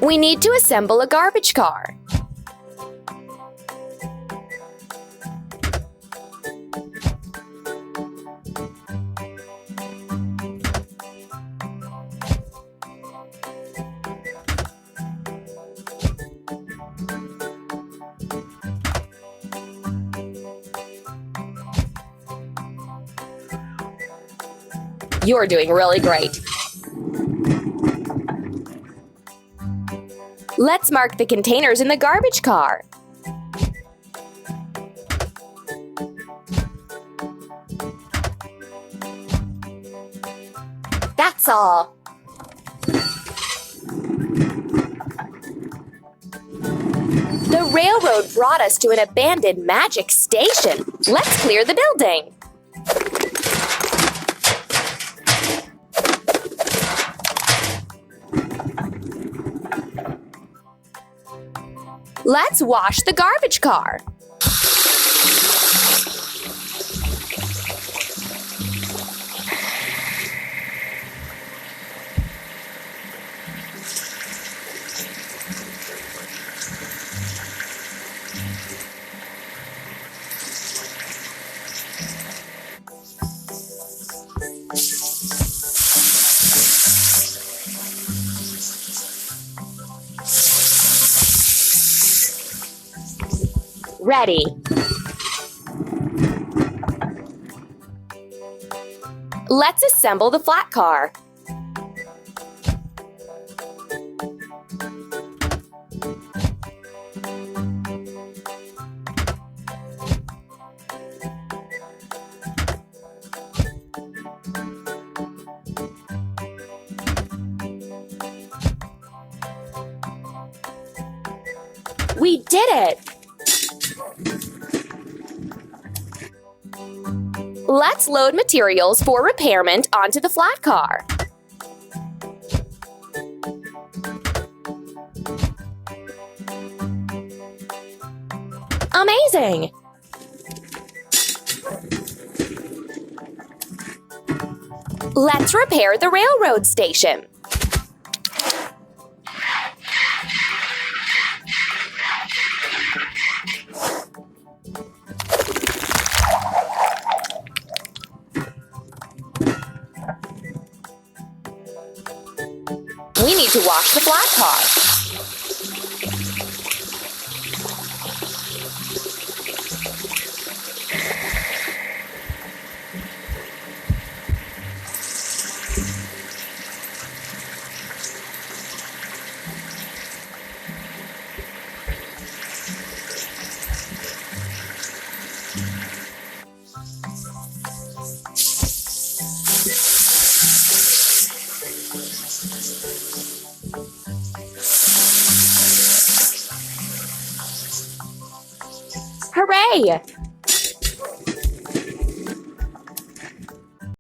We need to assemble a garbage car. You're doing really great. Let's mark the containers in the garbage car. That's all. The railroad brought us to an abandoned magic station. Let's clear the building. Let's wash the garbage car. Ready. Let's assemble the flat car. We did it! Let's load materials for repairment onto the flat car. Amazing! Let's repair the railroad station. We need to wash the flat car. Hooray!